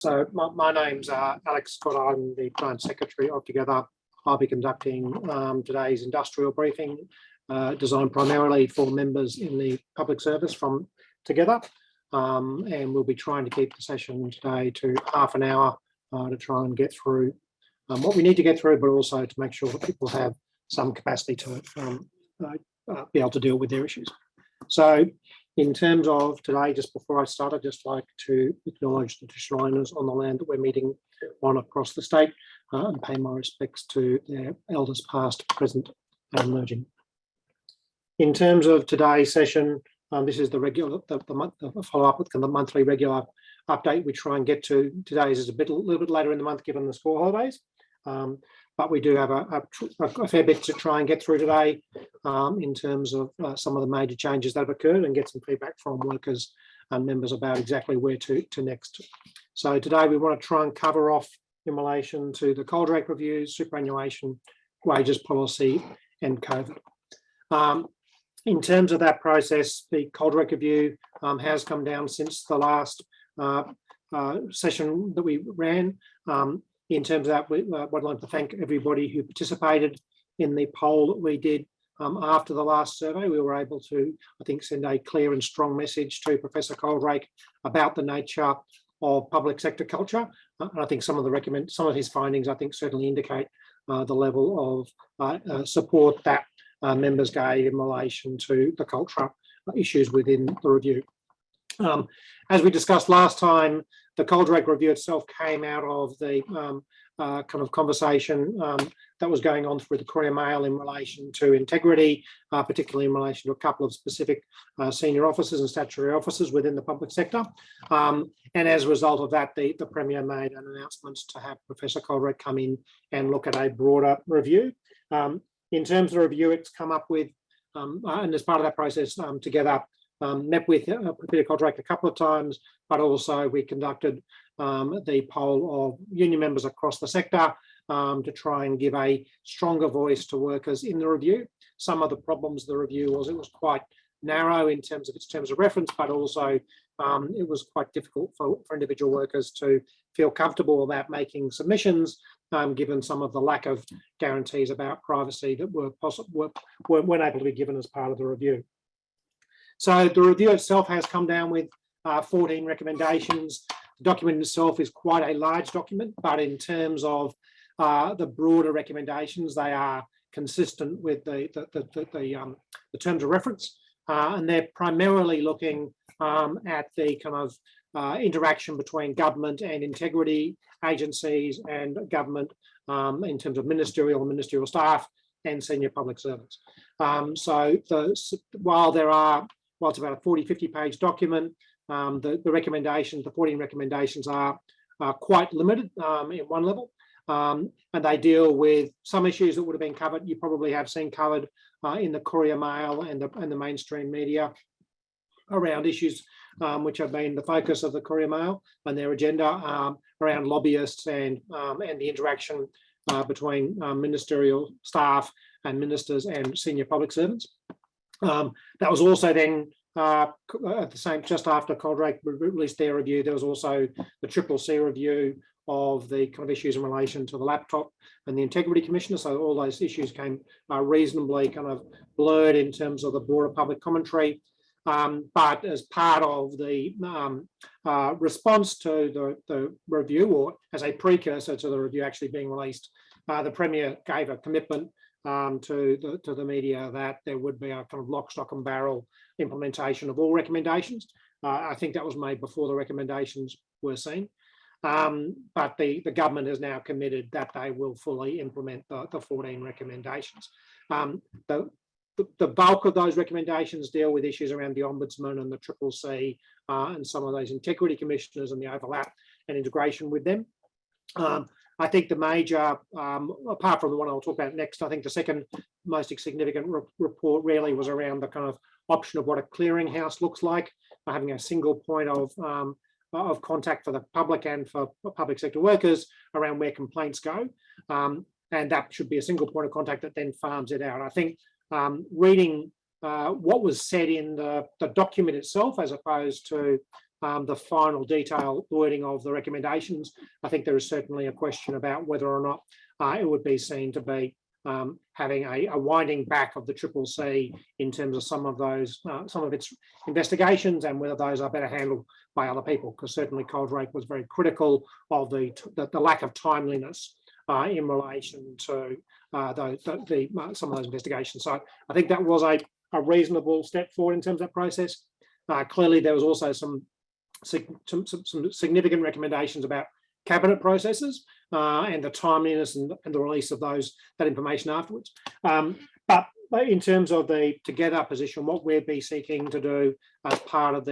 So my name's Alex Scott. I'm the Branch Secretary of Together. I'll be conducting today's industrial briefing designed primarily for members in the public service from Together. And we'll be trying to keep the session today to half an hour to try and get through what we need to get through, but also to make sure that people have some capacity to be able to deal with their issues. So in terms of today, just before I start, I'd just like to acknowledge the traditional owners on the land that we're meeting on across the state and pay my respects to their elders past, present and emerging. In terms of today's session, this is the follow-up with the monthly regular update we try and get to. Today's is a little bit later in the month given the school holidays. But we do have a fair bit to try and get through today in terms of some of the major changes that have occurred and get some feedback from workers and members about exactly where to next. So today we want to try and cover off in relation to the Coaldrake reviews, superannuation, wages policy and COVID. In terms of that process, the Coaldrake review has come down since the last session that we ran. In terms of that, I'd like to thank everybody who participated in the poll that we did after the last survey. We were able to, I think, send a clear and strong message to Professor Coaldrake about the nature of public sector culture. And I think some of his findings, I think, certainly indicate the level of support that members gave in relation to the culture issues within the review. As we discussed last time, the Coaldrake review itself came out of the kind of conversation that was going on through the Courier Mail in relation to integrity, particularly in relation to a couple of specific senior officers and statutory officers within the public sector. And as a result of that, the Premier made an announcement to have Professor Coaldrake come in and look at a broader review. In terms of the review, it's come up with, and as part of that process, Together met with Peter Coaldrake a couple of times, but also we conducted the poll of union members across the sector to try and give a stronger voice to workers in the review. Some of the problems of the review was it was quite narrow in terms of its terms of reference, but also it was quite difficult for individual workers to feel comfortable about making submissions, given some of the lack of guarantees about privacy that weren't able to be given as part of the review. So the review itself has come down with 14 recommendations. The document itself is quite a large document, but in terms of the broader recommendations, they are consistent with the terms of reference, and they're primarily looking at the kind of interaction between government and integrity agencies and government in terms of ministerial staff and senior public servants. So while it's about a 40-50 page document, the 14 recommendations are quite limited in one level, and they deal with some issues that would have been covered. You probably have seen covered in the Courier Mail and the mainstream media around issues which have been the focus of the Courier Mail and their agenda around lobbyists and the interaction between ministerial staff and ministers and senior public servants. That was also then just after Coaldrake released their review, there was also the CCC review of the kind of issues in relation to the laptop and the Integrity Commissioner. So all those issues came reasonably kind of blurred in terms of the broader public commentary. But as part of the response to the review, or as a precursor to the review actually being released, the Premier gave a commitment to the media that there would be a kind of lock, stock and barrel implementation of all recommendations. I think that was made before the recommendations were seen. But the government has now committed that they will fully implement the 14 recommendations. The bulk of those recommendations deal with issues around the Ombudsman and the CCC and some of those integrity commissioners and the overlap and integration with them. I think the major, apart from the one I'll talk about next, I think the second most significant report really was around the kind of option of what a clearinghouse looks like, having a single point of contact for the public and for public sector workers around where complaints go. And that should be a single point of contact that then farms it out. I think reading what was said in the document itself, as opposed to the final detailed wording of the recommendations, I think there is certainly a question about whether or not it would be seen to be having a winding back of the CCC in terms of some of its investigations, and whether those are better handled by other people, because certainly Coaldrake was very critical of the lack of timeliness in relation to some of those investigations. So I think that was a reasonable step forward in terms of that process. Clearly, there was also some significant recommendations about cabinet processes and the timeliness and the release of that information afterwards. But in terms of the together position, what we'll be seeking to do as part of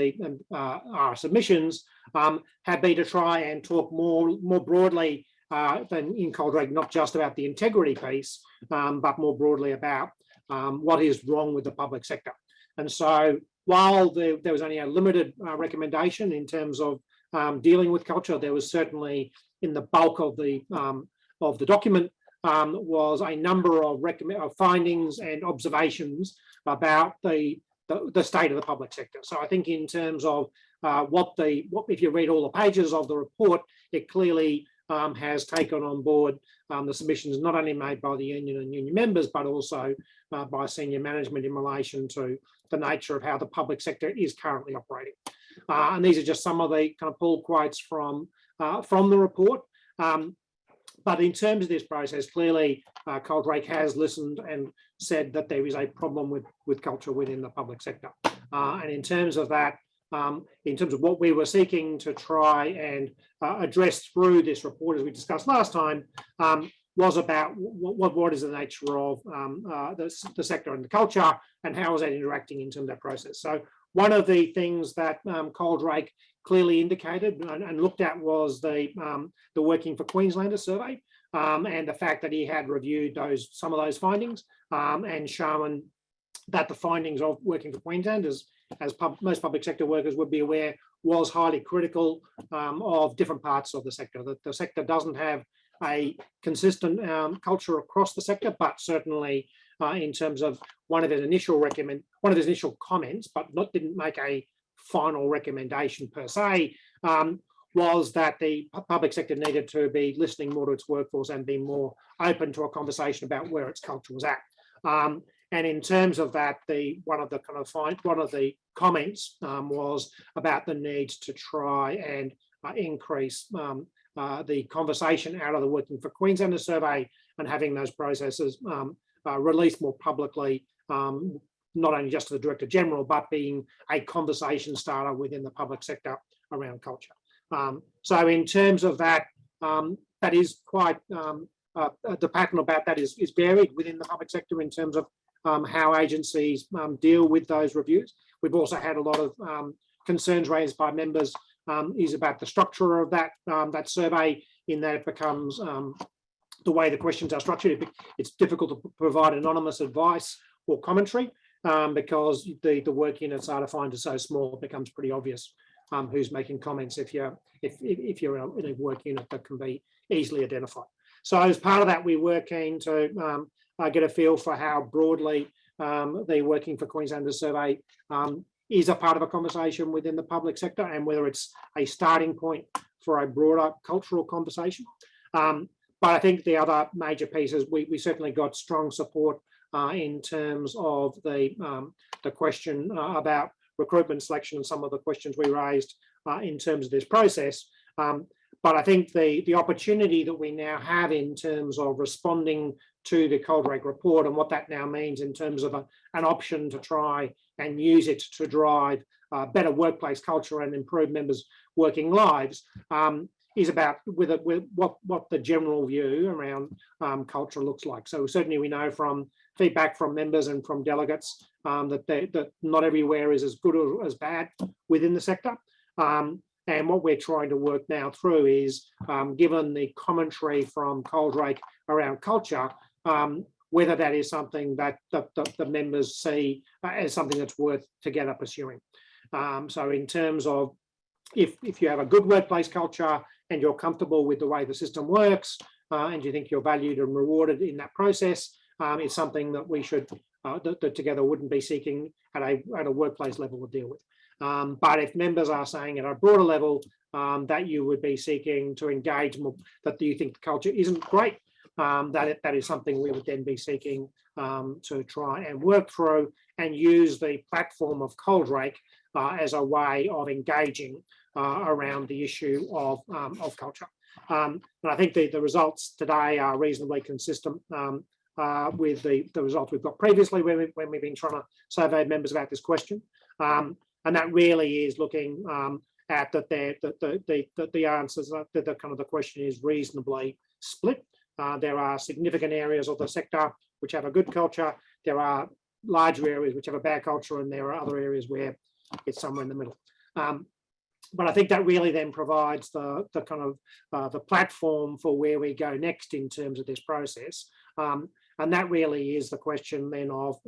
our submissions have been to try and talk more broadly than in Coaldrake, not just about the integrity piece, but more broadly about what is wrong with the public sector. And so while there was only a limited recommendation in terms of dealing with culture, there was certainly in the bulk of the document was a number of findings and observations about the state of the public sector. So I think in terms of if you read all the pages of the report, it clearly has taken on board the submissions not only made by the union and union members, but also by senior management in relation to the nature of how the public sector is currently operating. And these are just some of the kind of pull quotes from the report. But in terms of this process, clearly Coaldrake has listened and said that there is a problem with culture within the public sector. And in terms of that, in terms of what we were seeking to try and address through this report, as we discussed last time, was about what is the nature of the sector and the culture, and how is that interacting in terms of that process. So one of the things that Coaldrake clearly indicated and looked at was the Working for Queenslanders survey, and the fact that he had reviewed some of those findings and shown that the findings of Working for Queenslanders, as most public sector workers would be aware, was highly critical of different parts of the sector. That the sector doesn't have a consistent culture across the sector, but certainly in terms of one of his initial comments, but didn't make a final recommendation per se, was that the public sector needed to be listening more to its workforce and be more open to a conversation about where its culture was at. And in terms of that, one of the comments was about the need to try and increase the conversation out of the Working for Queenslanders survey, and having those processes released more publicly, not only just to the Director General, but being a conversation starter within the public sector around culture. So in terms of that, that is quite, the pattern about that is varied within the public sector in terms of how agencies deal with those reviews. We've also had a lot of concerns raised by members is about the structure of that survey, in that it becomes the way the questions are structured. It's difficult to provide anonymous advice or commentary because the work units are defined as so small, it becomes pretty obvious who's making comments if you're in a work unit that can be easily identified. So as part of that, we were keen to get a feel for how broadly the Working for Queenslanders survey is a part of a conversation within the public sector, and whether it's a starting point for a broader cultural conversation. But I think the other major pieces, we certainly got strong support in terms of the question about recruitment selection and some of the questions we raised in terms of this process. But I think the opportunity that we now have in terms of responding to the Coaldrake report, and what that now means in terms of an option to try and use it to drive better workplace culture and improve members' working lives, is about what the general view around culture looks like. So certainly we know from feedback from members and from delegates that not everywhere is as good or as bad within the sector. And what we're trying to work now through is, given the commentary from Coaldrake around culture, whether that is something that the members see as something that's worth together pursuing. So in terms of if you have a good workplace culture and you're comfortable with the way the system works, and you think you're valued and rewarded in that process, it's something that we should, that together wouldn't be seeking at a workplace level to deal with. But if members are saying at a broader level that you would be seeking to engage more, that you think the culture isn't great, that is something we would then be seeking to try and work through and use the platform of Coaldrake as a way of engaging around the issue of culture. And I think the results today are reasonably consistent with the results we've got previously when we've been trying to survey members about this question. And that really is looking at that the answers, that the kind of the question is reasonably split. There are significant areas of the sector which have a good culture. There are larger areas which have a bad culture, and there are other areas where it's somewhere in the middle. But I think that really then provides the kind of the platform for where we go next in terms of this process. And that really is the question then of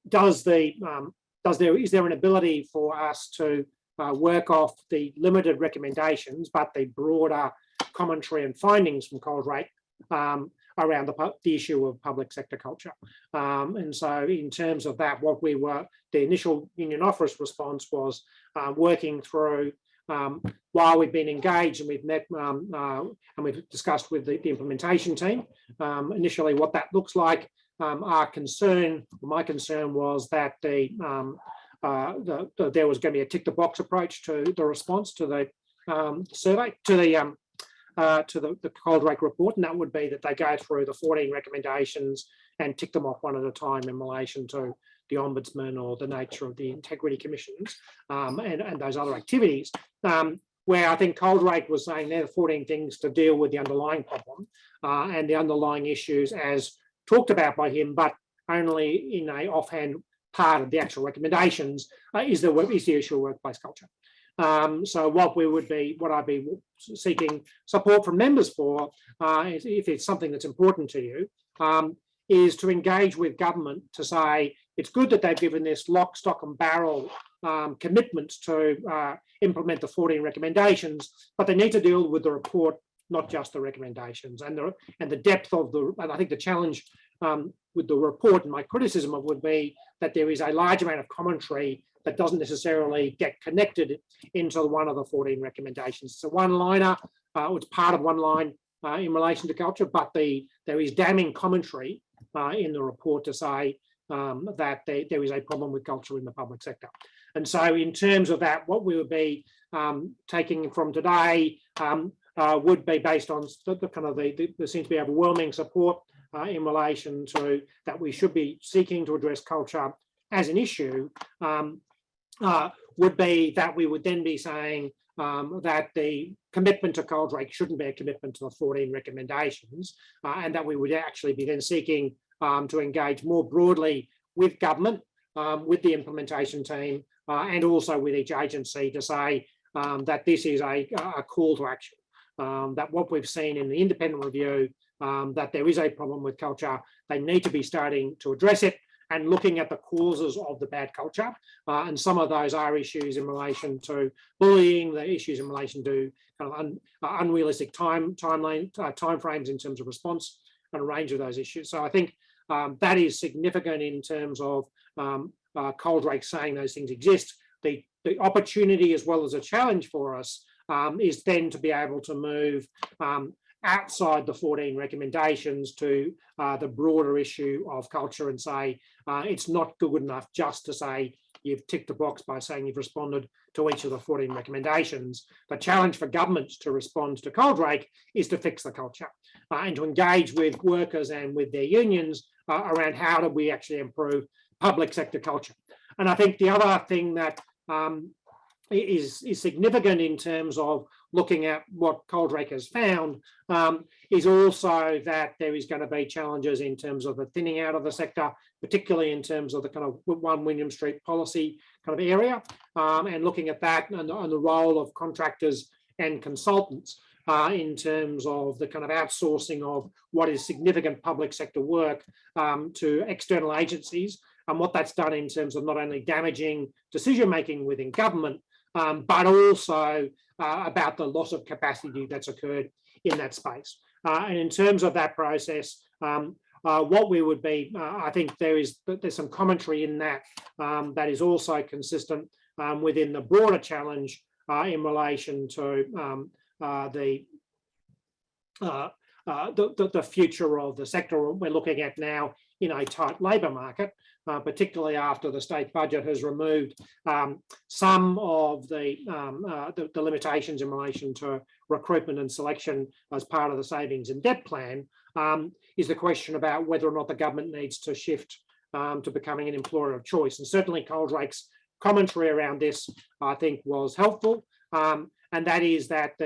is there an ability for us to work off the limited recommendations, but the broader commentary and findings from Coaldrake around the issue of public sector culture. And so in terms of that, the initial Union Office response was working through, while we've been engaged and we've met and we've discussed with the implementation team, initially what that looks like. My concern was that there was going to be a tick the box approach to the response to the survey, to the Coaldrake report, and that would be that they go through the 14 recommendations and tick them off one at a time in relation to the Ombudsman or the nature of the integrity commissions and those other activities. Where I think Coaldrake was saying there are 14 things to deal with the underlying problem and the underlying issues as talked about by him, but only in a offhand part of the actual recommendations is the issue of workplace culture. So what I'd be seeking support from members for, if it's something that's important to you, is to engage with government to say it's good that they've given this lock, stock and barrel commitment to implement the 14 recommendations, but they need to deal with the report, not just the recommendations, and the depth of and I think the challenge with the report, and my criticism of would be that there is a large amount of commentary that doesn't necessarily get connected into one of the 14 recommendations. It's a one-liner, it's part of one line in relation to culture, but there is damning commentary in the report to say that there is a problem with culture in the public sector. And so in terms of that, what we would be taking from today would be based on there seems to be overwhelming support in relation to that we should be seeking to address culture as an issue, would be that we would then be saying that the commitment to Coaldrake shouldn't be a commitment to the 14 recommendations, and that we would actually be then seeking to engage more broadly with government, with the implementation team, and also with each agency to say that this is a call to action, that what we've seen in the independent review, that there is a problem with culture, they need to be starting to address it and looking at the causes of the bad culture. And some of those are issues in relation to bullying, the issues in relation to kind of unrealistic timeframes in terms of response, and a range of those issues. So I think that is significant in terms of Coaldrake saying those things exist. The opportunity as well as a challenge for us is then to be able to move outside the 14 recommendations to the broader issue of culture and say it's not good enough just to say you've ticked the box by saying you've responded to each of the 14 recommendations. The challenge for governments to respond to Coaldrake is to fix the culture and to engage with workers and with their unions around how do we actually improve public sector culture. And I think the other thing that is significant in terms of looking at what Coaldrake has found is also that there is going to be challenges in terms of the thinning out of the sector, particularly in terms of the kind of One William Street policy kind of area, and looking at that and the role of contractors and consultants in terms of the kind of outsourcing of what is significant public sector work to external agencies, and what that's done in terms of not only damaging decision-making within government, but also about the loss of capacity that's occurred in that space. And in terms of that process, what we would be, I think there's some commentary in that that is also consistent within the broader challenge in relation to the future of the sector we're looking at now in a tight labour market, particularly after the state budget has removed some of the limitations in relation to recruitment and selection as part of the savings and debt plan, is the question about whether or not the government needs to shift to becoming an employer of choice. And certainly Coaldrake's commentary around this, I think, was helpful. And that is that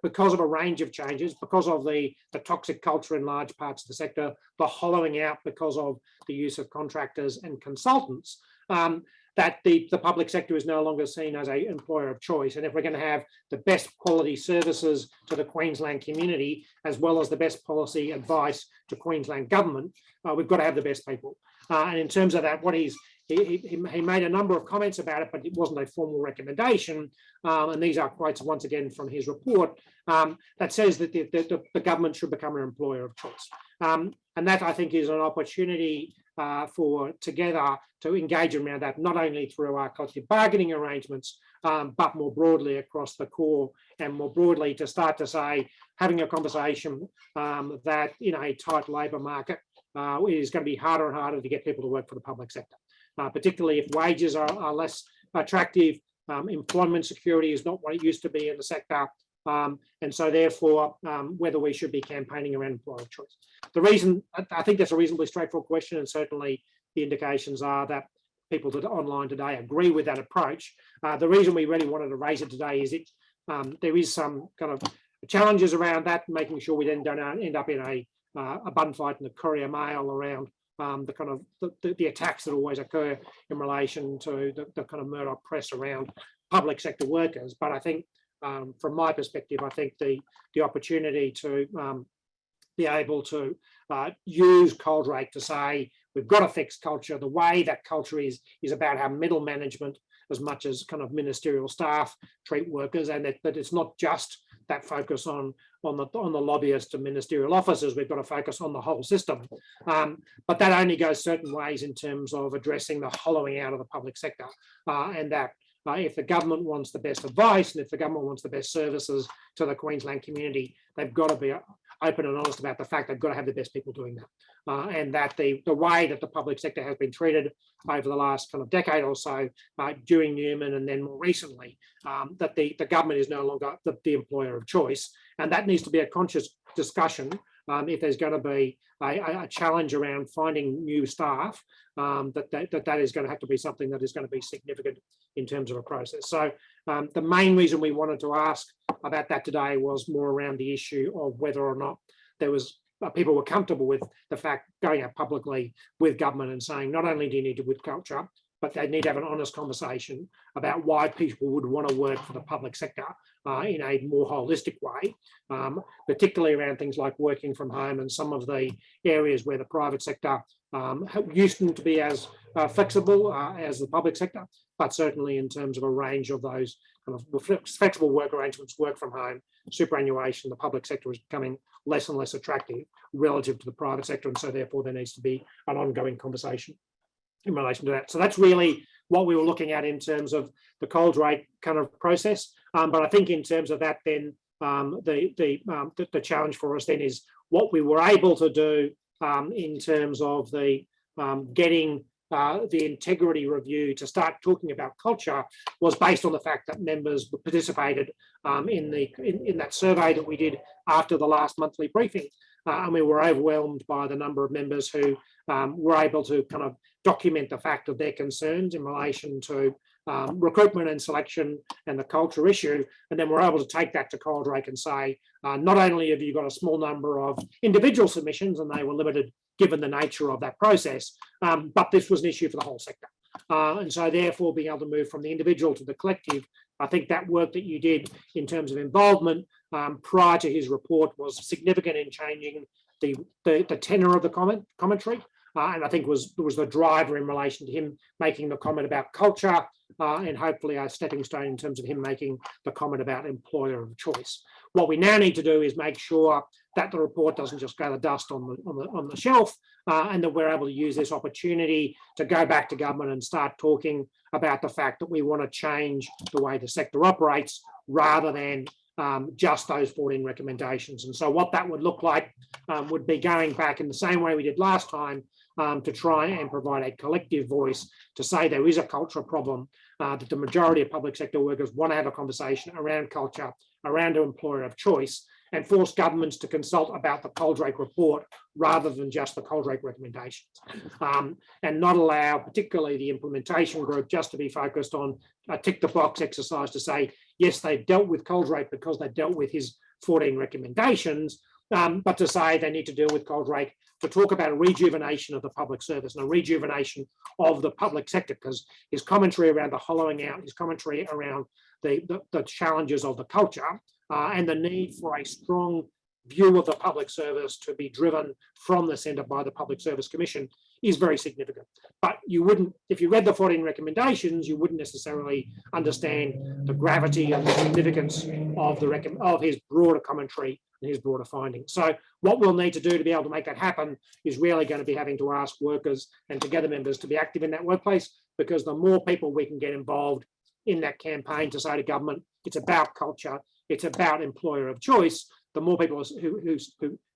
because of a range of changes, because of the toxic culture in large parts of the sector, the hollowing out because of the use of contractors and consultants, that the public sector is no longer seen as an employer of choice. And if we're going to have the best quality services to the Queensland community, as well as the best policy advice to Queensland government, we've got to have the best people. And in terms of that, what he made a number of comments about it, but it wasn't a formal recommendation. And these are quotes once again from his report that says that the government should become an employer of choice. And that, I think, is an opportunity for Together to engage around that, not only through our collective bargaining arrangements, but more broadly across the core, and more broadly to start to say, having a conversation that in a tight labour market, it is going to be harder and harder to get people to work for the public sector. Particularly if wages are less attractive, employment security is not what it used to be in the sector, and so therefore whether we should be campaigning around employer of choice. The reason, I think that's a reasonably straightforward question, and certainly the indications are that people that are online today agree with that approach. The reason we really wanted to raise it today is there is some kind of challenges around that, making sure we then don't end up in a bun fight in the Courier Mail around the kind of the attacks that always occur in relation to the kind of Murdoch press around public sector workers. But I think from my perspective, I think the opportunity to be able to use Coaldrake to say, we've got a fixed culture. The way that culture is about how middle management, as much as kind of ministerial staff, treat workers, and that it's not just that focus on the lobbyists and ministerial officers. We've got to focus on the whole system. But that only goes certain ways in terms of addressing the hollowing out of the public sector, and that if the government wants the best advice and if the government wants the best services to the Queensland community, they've got to be open and honest about the fact they've got to have the best people doing that. And that the way that the public sector has been treated over the last kind of decade or so, during Newman and then more recently, that the government is no longer the employer of choice. And that needs to be a conscious discussion if there's going to be a challenge around finding new staff, that is going to have to be something that is going to be significant in terms of a process. So the main reason we wanted to ask about that today was more around the issue of whether or not there was people were comfortable with the fact going out publicly with government and saying, not only do you need to with culture, but they need to have an honest conversation about why people would want to work for the public sector in a more holistic way, particularly around things like working from home and some of the areas where the private sector used to be as flexible as the public sector, but certainly in terms of a range of those kind of flexible work arrangements, work from home, superannuation, the public sector is becoming less and less attractive relative to the private sector, and so therefore there needs to be an ongoing conversation in relation to that. So that's really what we were looking at in terms of the Coaldrake kind of process. But I think in terms of that, then the challenge for us then is what we were able to do in terms of the getting the integrity review to start talking about culture was based on the fact that members participated in that survey that we did after the last monthly briefing. And we were overwhelmed by the number of members who were able to kind of document the fact of their concerns in relation to recruitment and selection and the culture issue. And then we're able to take that to Coaldrake and say, not only have you got a small number of individual submissions, and they were limited given the nature of that process, but this was an issue for the whole sector. And so therefore being able to move from the individual to the collective, I think that work that you did in terms of involvement prior to his report was significant in changing the tenor of the commentary. and I think was the driver in relation to him making the comment about culture, and hopefully a stepping stone in terms of him making the comment about employer of choice. What we now need to do is make sure that the report doesn't just go to dust on the shelf, and that we're able to use this opportunity to go back to government and start talking about the fact that we want to change the way the sector operates rather than just those 14 recommendations. And so what that would look like would be going back in the same way we did last time to try and provide a collective voice to say there is a cultural problem, that the majority of public sector workers want to have a conversation around culture, around an employer of choice, and force governments to consult about the Coaldrake report rather than just the Coaldrake recommendations, and not allow particularly the implementation group just to be focused on a tick the box exercise to say, yes, they've dealt with Coaldrake because they dealt with his 14 recommendations, but to say they need to deal with Coaldrake to talk about a rejuvenation of the public service and a rejuvenation of the public sector, because his commentary around the hollowing out, his commentary around the challenges of the culture, and the need for a strong view of the public service to be driven from the centre by the Public Service Commission is very significant. But you wouldn't, if you read the 14 recommendations, you wouldn't necessarily understand the gravity and the significance of his broader commentary and his broader findings. So what we'll need to do to be able to make that happen is really going to be having to ask workers and Together members to be active in that workplace, because the more people we can get involved in that campaign to say to government, it's about culture, it's about employer of choice, the more people who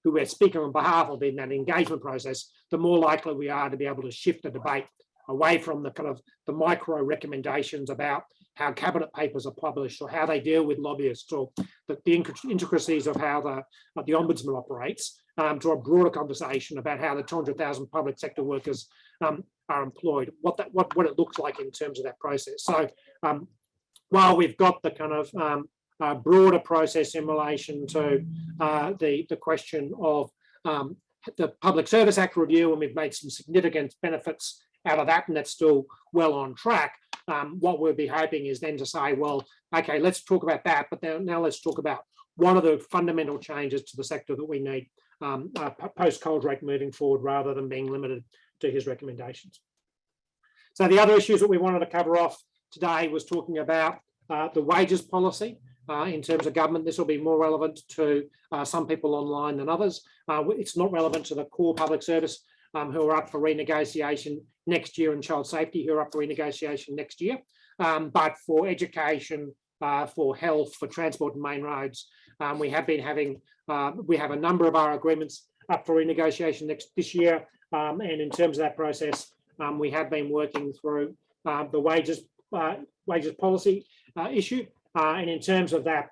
we're speaking on behalf of in that engagement process, the more likely we are to be able to shift the debate away from the kind of the micro recommendations about how cabinet papers are published or how they deal with lobbyists or the intricacies of how the ombudsman operates, to a broader conversation about how the 200,000 public sector workers are employed, what it looks like in terms of that process. So while we've got the kind of broader process in relation to the question of the Public Service Act review, and we've made some significant benefits out of that, and that's still well on track. What we'll be hoping is then to say, well, okay, let's talk about that, but now let's talk about what are the fundamental changes to the sector that we need post Coaldrake moving forward, rather than being limited to his recommendations. So the other issues that we wanted to cover off today was talking about the wages policy. In terms of government, this will be more relevant to some people online than others. It's not relevant to the core public service who are up for renegotiation next year, and child safety who are up for renegotiation next year. But for education, for health, for transport and main roads, we have a number of our agreements up for renegotiation this year. And in terms of that process, we have been working through the wages policy issue. And in terms of that,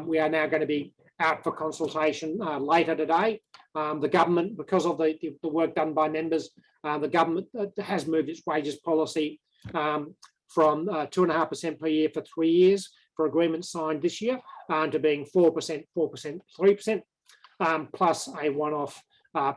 we are now going to be out for consultation later today. The government, because of the work done by members, the government has moved its wages policy from 2.5% per year for 3 years for agreements signed this year to being 4%, 3%, plus a one-off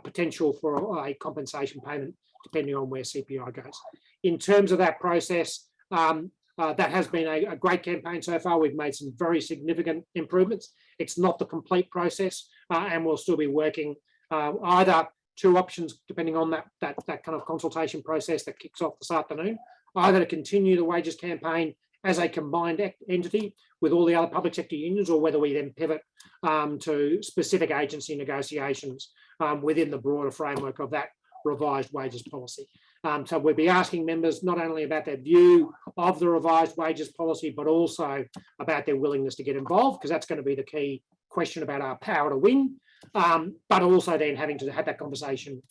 potential for a compensation payment depending on where CPI goes. In terms of that process, that has been a great campaign so far. We've made some very significant improvements. It's not the complete process, and we'll still be working either two options depending on that kind of consultation process that kicks off this afternoon, either to continue the wages campaign as a combined entity with all the other public sector unions, or whether we then pivot to specific agency negotiations within the broader framework of that revised wages policy. So we'll be asking members not only about their view of the revised wages policy, but also about their willingness to get involved, because that's going to be the key question about our power to win, but also then having to have that conversation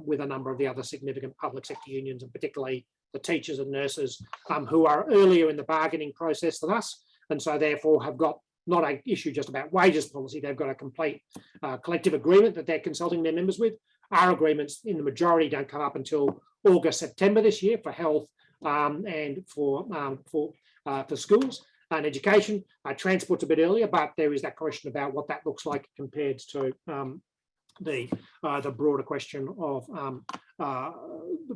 with a number of the other significant public sector unions, and particularly the teachers and nurses who are earlier in the bargaining process than us, and so therefore have got not an issue just about wages policy, they've got a complete collective agreement that they're consulting their members with. Our agreements in the majority don't come up until August, September this year for health and for schools and education. Transport's a bit earlier, but there is that question about what that looks like compared to the broader question of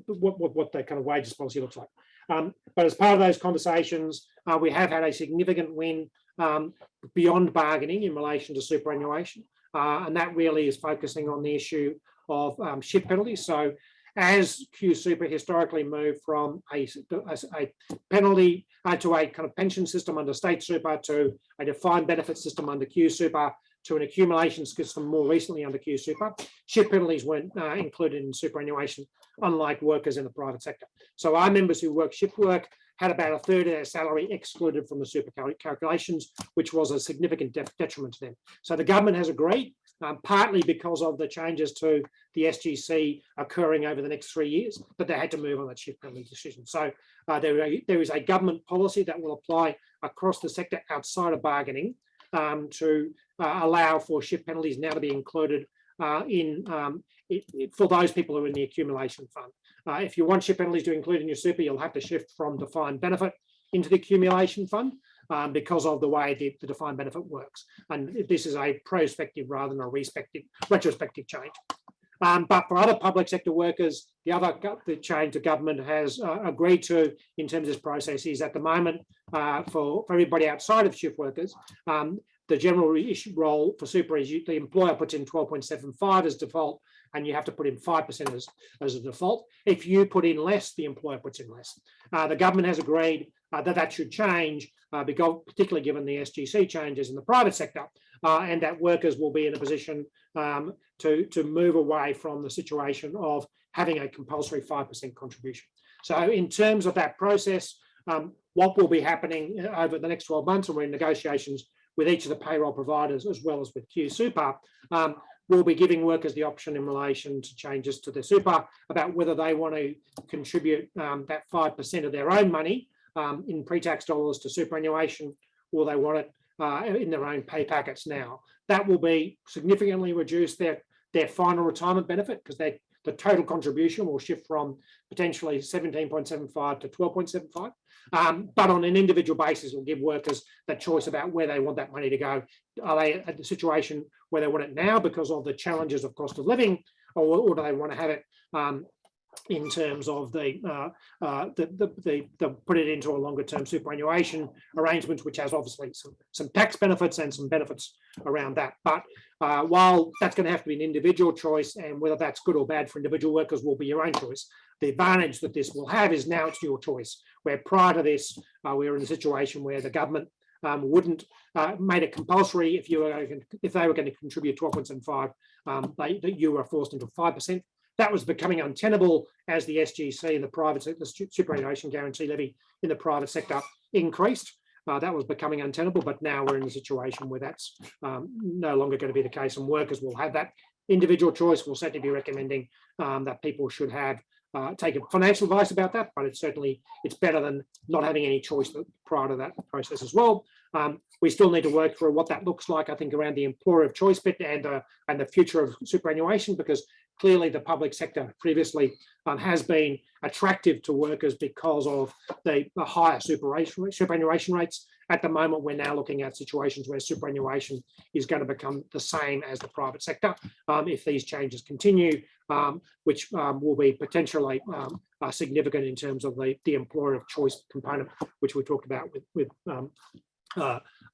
what the kind of wages policy looks like. But as part of those conversations, we have had a significant win beyond bargaining in relation to superannuation, and that really is focusing on the issue of shift penalties. So as Q Super historically moved from a penalty to a kind of pension system under state super, to a defined benefit system under Q Super, to an accumulation system more recently under Q Super, shift penalties weren't included in superannuation, unlike workers in the private sector. So our members who work shift work had about a third of their salary excluded from the super calculations, which was a significant detriment to them. So the government has agreed, partly because of the changes to the SGC occurring over the next 3 years, but they had to move on that shift penalty decision. So there is a government policy that will apply across the sector outside of bargaining to allow for shift penalties now to be included for those people who are in the accumulation fund. If you want shift penalties to include in your super, you'll have to shift from defined benefit into the accumulation fund because of the way the defined benefit works. And this is a prospective rather than a retrospective change. But for other public sector workers, the change the government has agreed to in terms of this process is at the moment for everybody outside of shift workers, the general role for super is the employer puts in 12.75 as default, and you have to put in 5% as a default. If you put in less, the employer puts in less. The government has agreed that should change, because particularly given the SGC changes in the private sector, and that workers will be in a position to move away from the situation of having a compulsory 5% contribution. So in terms of that process, what will be happening over the next 12 months, and we're in negotiations with each of the payroll providers as well as with Q Super, we'll be giving workers the option in relation to changes to the super about whether they want to contribute that 5% of their own money in pre-tax dollars to superannuation, or they want it in their own pay packets now. That will be significantly reduce their final retirement benefit, because the total contribution will shift from potentially 17.75 to 12.75. But on an individual basis, will give workers that choice about where they want that money to go. Are they at the situation where they want it now because of the challenges of cost of living, or do they want to have it in terms of the put it into a longer term superannuation arrangements, which has obviously some tax benefits and some benefits around that. But while that's going to have to be an individual choice, and whether that's good or bad for individual workers will be your own choice, the advantage that this will have is now it's your choice, where prior to this, we were in a situation where the government wouldn't made it compulsory if they were going to contribute 12.75, that you were forced into 5%. That was becoming untenable as the SGC in the private sector, the superannuation guarantee levy in the private sector increased. That was becoming untenable, but now we're in a situation where that's no longer going to be the case, and workers will have that individual choice. We'll certainly be recommending that people should have take financial advice about that, but it's better than not having any choice prior to that process as well. We still need to work through what that looks like, I think, around the employer of choice bit and the future of superannuation, because clearly the public sector previously has been attractive to workers because of the higher superannuation rates. At the moment, we're now looking at situations where superannuation is going to become the same as the private sector if these changes continue, which will be potentially significant in terms of the employer of choice component, which we talked about with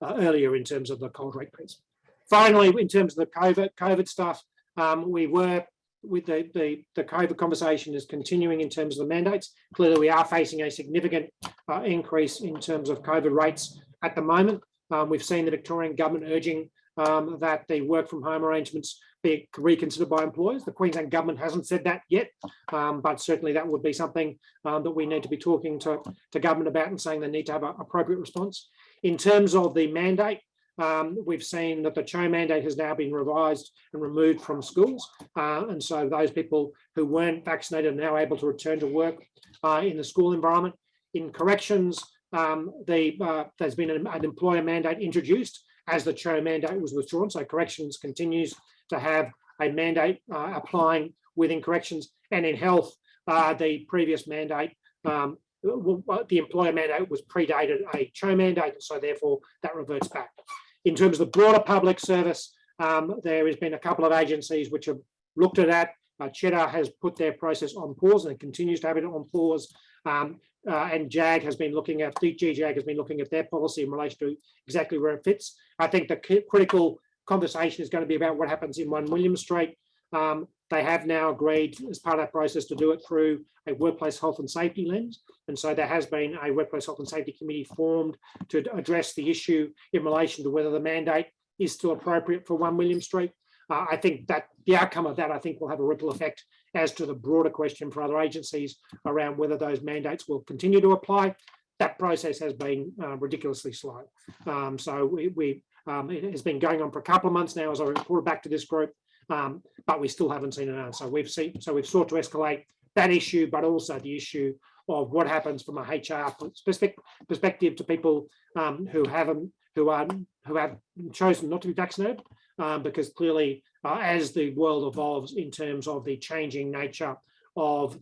earlier in terms of the Coaldrake piece. Finally, in terms of the COVID stuff, with the COVID conversation is continuing in terms of the mandates. Clearly, we are facing a significant increase in terms of COVID rates at the moment. We've seen the Victorian government urging that the work from home arrangements be reconsidered by employers. The Queensland government hasn't said that yet, but certainly that would be something that we need to be talking to government about and saying they need to have an appropriate response. In terms of the mandate, we've seen that the CHO mandate has now been revised and removed from schools. And so those people who weren't vaccinated are now able to return to work in the school environment. In corrections, there's been an employer mandate introduced as the CHO mandate was withdrawn. So corrections continues to have a mandate applying within corrections. And in health, the previous mandate, the employer mandate was predated a CHO mandate, so therefore that reverts back. In terms of the broader public service, there has been a couple of agencies which have looked at that. Cheddar has put their process on pause and continues to have it on pause. And JAG has been looking at, DGJAG has been looking at their policy in relation to exactly where it fits. I think the critical conversation is going to be about what happens in 1 William Street. They have now agreed as part of that process to do it through a workplace health and safety lens. And so there has been a workplace health and safety committee formed to address the issue in relation to whether the mandate is still appropriate for 1 William Street. I think that the outcome of that, I think, will have a ripple effect as to the broader question for other agencies around whether those mandates will continue to apply. That process has been ridiculously slow. It has been going on for a couple of months now, as I reported back to this group, but we still haven't seen an answer. We've sought to escalate that issue, but also the issue of what happens from a HR perspective to people who have chosen not to be vaccinated, because clearly, as the world evolves in terms of the changing nature of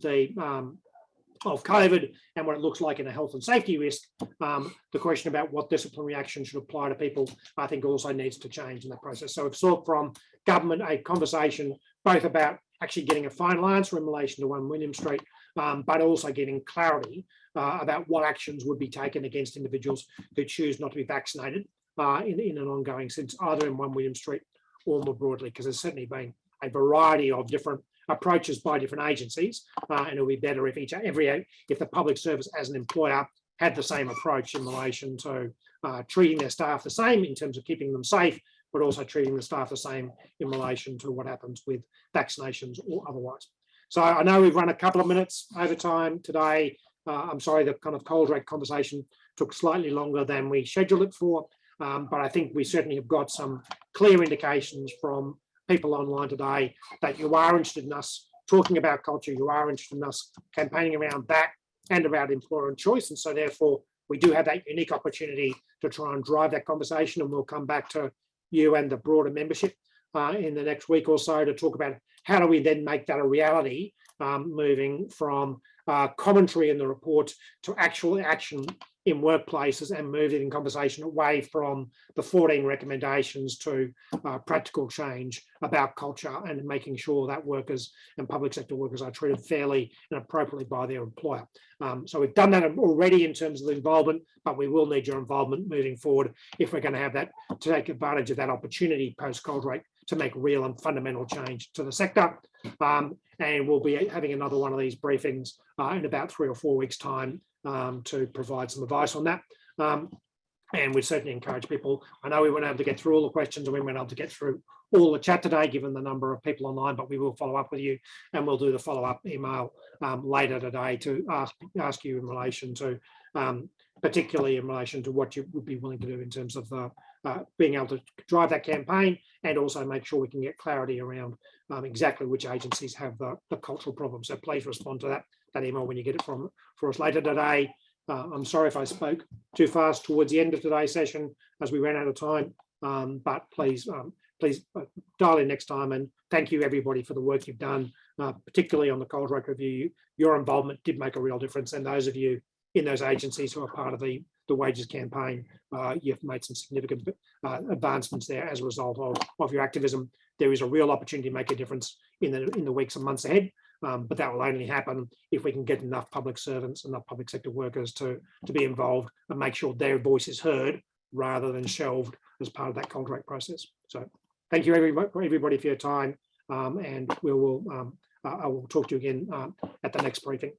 of COVID and what it looks like in a health and safety risk, the question about what disciplinary action should apply to people, I think, also needs to change in that process. So we've sought from government a conversation both about actually getting a final answer in relation to 1 William Street, but also getting clarity about what actions would be taken against individuals who choose not to be vaccinated in an ongoing sense, either in 1 William Street or more broadly, because there's certainly been a variety of different approaches by different agencies, and it would be better if if the public service as an employer had the same approach in relation to treating their staff the same in terms of keeping them safe, but also treating the staff the same in relation to what happens with vaccinations or otherwise. So I know we've run a couple of minutes over time today. I'm sorry, the kind of Coaldrake conversation took slightly longer than we scheduled it for, but I think we certainly have got some clear indications from people online today that you are interested in us talking about culture, you are interested in us campaigning around that and about employer and choice. And so therefore, we do have that unique opportunity to try and drive that conversation, and we'll come back to you and the broader membership in the next week or so to talk about how do we then make that a reality, moving from commentary in the report to actual action in workplaces, and moving in conversation away from the 14 recommendations to practical change about culture and making sure that workers and public sector workers are treated fairly and appropriately by their employer. So we've done that already in terms of the involvement, but we will need your involvement moving forward if we're going to have that, to take advantage of that opportunity post Coaldrake to make real and fundamental change to the sector. And we'll be having another one of these briefings in about 3 or 4 weeks' time to provide some advice on that. And we certainly encourage people. I know we weren't able to get through all the questions, and we weren't able to get through all the chat today, given the number of people online, but we will follow up with you, and we'll do the follow-up email later today to ask you in relation to, particularly in relation to what you would be willing to do in terms of being able to drive that campaign, and also make sure we can get clarity around exactly which agencies have the cultural problem. So please respond to that email when you get it for us later today. I'm sorry if I spoke too fast towards the end of today's session as we ran out of time, but please dial in next time, and thank you everybody for the work you've done, particularly on the Coaldrake review. Your involvement did make a real difference, and those of you in those agencies who are part of the wages campaign, you've made some significant advancements there as a result of your activism. There is a real opportunity to make a difference in the weeks and months ahead, but that will only happen if we can get enough public servants, enough public sector workers to be involved and make sure their voice is heard rather than shelved as part of that Coaldrake process. So thank you everybody for your time, and I will talk to you again at the next briefing.